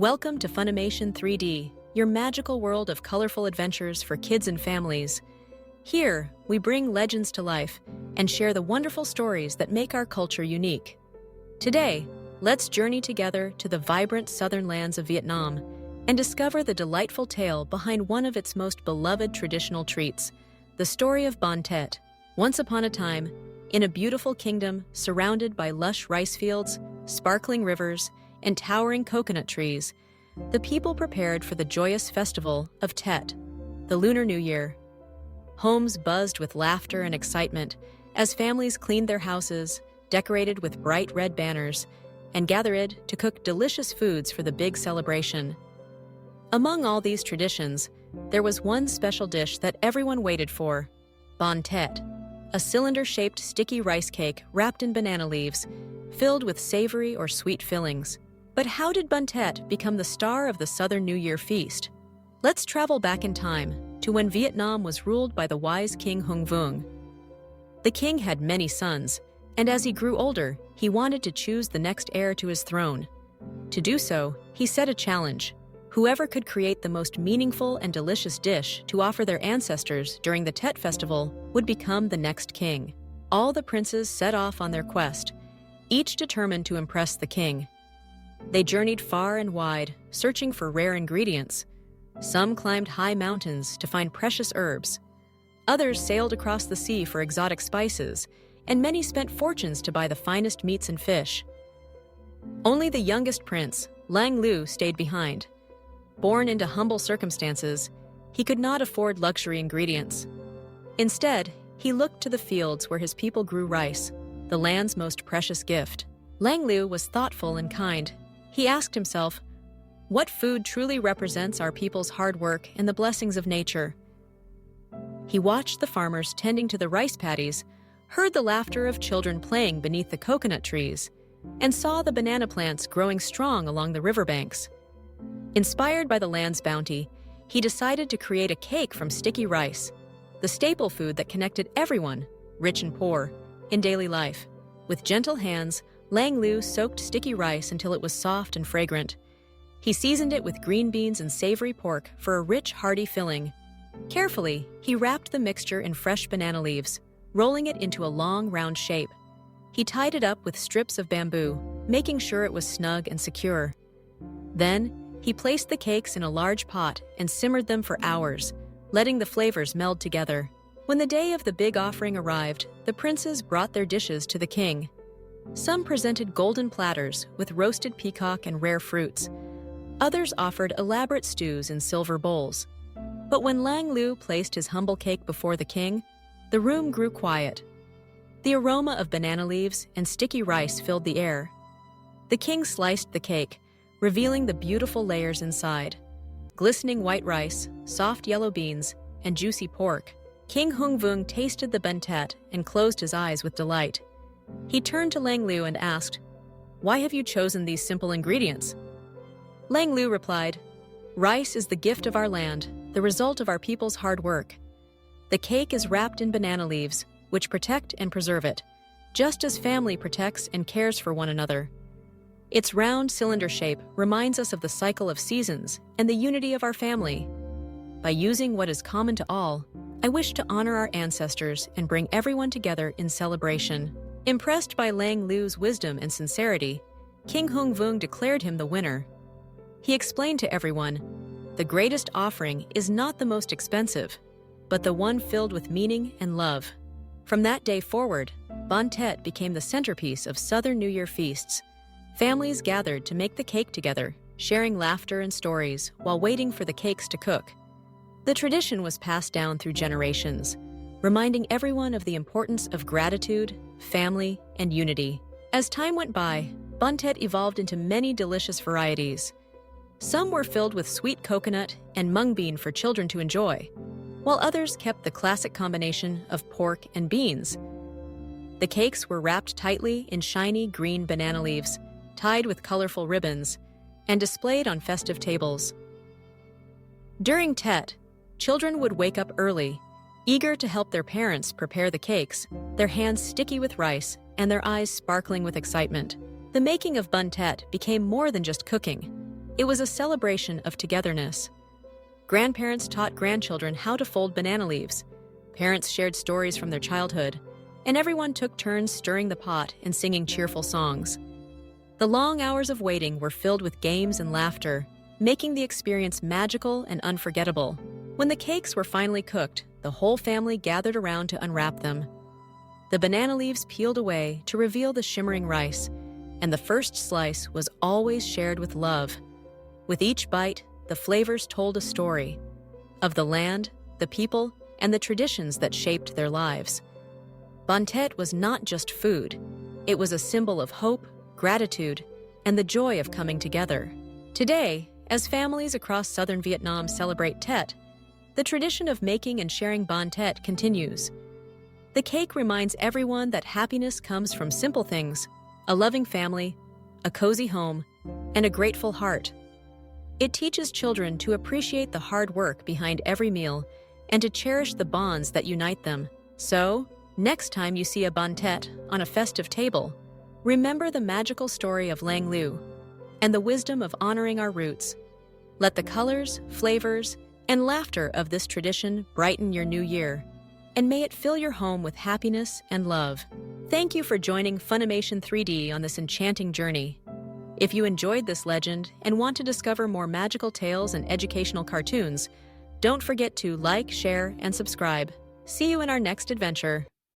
Welcome to Funimation 3D, your magical world of colorful adventures for kids and families. Here, we bring legends to life and share the wonderful stories that make our culture unique. Today, let's journey together to the vibrant southern lands of Vietnam and discover the delightful tale behind one of its most beloved traditional treats, the story of Bánh Tét. Once upon a time, in a beautiful kingdom surrounded by lush rice fields, sparkling rivers, and towering coconut trees, the people prepared for the joyous festival of Tết, the Lunar New Year. Homes buzzed with laughter and excitement as families cleaned their houses, decorated with bright red banners, and gathered to cook delicious foods for the big celebration. Among all these traditions, there was one special dish that everyone waited for, Bánh Tét, a cylinder-shaped sticky rice cake wrapped in banana leaves, filled with savory or sweet fillings. But how did Bánh Tét become the star of the Southern New Year feast? Let's travel back in time to when Vietnam was ruled by the wise King Hung Vuong. The king had many sons, and as he grew older, he wanted to choose the next heir to his throne. To do so, he set a challenge. Whoever could create the most meaningful and delicious dish to offer their ancestors during the Tết festival would become the next king. All the princes set off on their quest, each determined to impress the king. They journeyed far and wide, searching for rare ingredients. Some climbed high mountains to find precious herbs. Others sailed across the sea for exotic spices, and many spent fortunes to buy the finest meats and fish. Only the youngest prince, Lang Lu, stayed behind. Born into humble circumstances, he could not afford luxury ingredients. Instead, he looked to the fields where his people grew rice, the land's most precious gift. Lang Lu was thoughtful and kind. He asked himself, what food truly represents our people's hard work and the blessings of nature? He watched the farmers tending to the rice paddies, heard the laughter of children playing beneath the coconut trees, and saw the banana plants growing strong along the riverbanks. Inspired by the land's bounty, he decided to create a cake from sticky rice, the staple food that connected everyone, rich and poor, in daily life. With gentle hands, Lang Lu soaked sticky rice until it was soft and fragrant. He seasoned it with green beans and savory pork for a rich, hearty filling. Carefully, he wrapped the mixture in fresh banana leaves, rolling it into a long, round shape. He tied it up with strips of bamboo, making sure it was snug and secure. Then, he placed the cakes in a large pot and simmered them for hours, letting the flavors meld together. When the day of the big offering arrived, the princes brought their dishes to the king. Some presented golden platters with roasted peacock and rare fruits. Others offered elaborate stews in silver bowls. But when Lang Lu placed his humble cake before the king, the room grew quiet. The aroma of banana leaves and sticky rice filled the air. The king sliced the cake, revealing the beautiful layers inside. Glistening white rice, soft yellow beans, and juicy pork. King Hung Vuong tasted the Bánh Tét and closed his eyes with delight. He turned to Lang Lu and asked, "Why have you chosen these simple ingredients?" Lang Lu replied, "Rice is the gift of our land, the result of our people's hard work. The cake is wrapped in banana leaves, which protect and preserve it, just as family protects and cares for one another. Its round cylinder shape reminds us of the cycle of seasons and the unity of our family. By using what is common to all, I wish to honor our ancestors and bring everyone together in celebration." Impressed by Lang Lu's wisdom and sincerity, King Hung Vuong declared him the winner. He explained to everyone, "The greatest offering is not the most expensive, but the one filled with meaning and love." From that day forward, Bánh Tét became the centerpiece of Southern New Year feasts. Families gathered to make the cake together, sharing laughter and stories while waiting for the cakes to cook. The tradition was passed down through generations, reminding everyone of the importance of gratitude, family, and unity. As time went by, Bánh Tét evolved into many delicious varieties. Some were filled with sweet coconut and mung bean for children to enjoy, while others kept the classic combination of pork and beans. The cakes were wrapped tightly in shiny green banana leaves, tied with colorful ribbons, and displayed on festive tables. During Tết, children would wake up early, eager to help their parents prepare the cakes, their hands sticky with rice and their eyes sparkling with excitement. The making of Bánh Tét became more than just cooking. It was a celebration of togetherness. Grandparents taught grandchildren how to fold banana leaves. Parents shared stories from their childhood, and everyone took turns stirring the pot and singing cheerful songs. The long hours of waiting were filled with games and laughter, making the experience magical and unforgettable. When the cakes were finally cooked, the whole family gathered around to unwrap them. The banana leaves peeled away to reveal the shimmering rice, and the first slice was always shared with love. With each bite, the flavors told a story of the land, the people, and the traditions that shaped their lives. Bánh Tét was not just food. It was a symbol of hope, gratitude, and the joy of coming together. Today, as families across southern Vietnam celebrate Tết, the tradition of making and sharing Bánh Tét continues. The cake reminds everyone that happiness comes from simple things: a loving family, a cozy home, and a grateful heart. It teaches children to appreciate the hard work behind every meal and to cherish the bonds that unite them. So, next time you see a Bánh Tét on a festive table, remember the magical story of Lang Liu and the wisdom of honoring our roots. Let the colors, flavors, and laughter of this tradition brighten your new year, and may it fill your home with happiness and love. Thank you for joining Funimation 3D on this enchanting journey. If you enjoyed this legend and want to discover more magical tales and educational cartoons, don't forget to like, share, and subscribe. See you in our next adventure.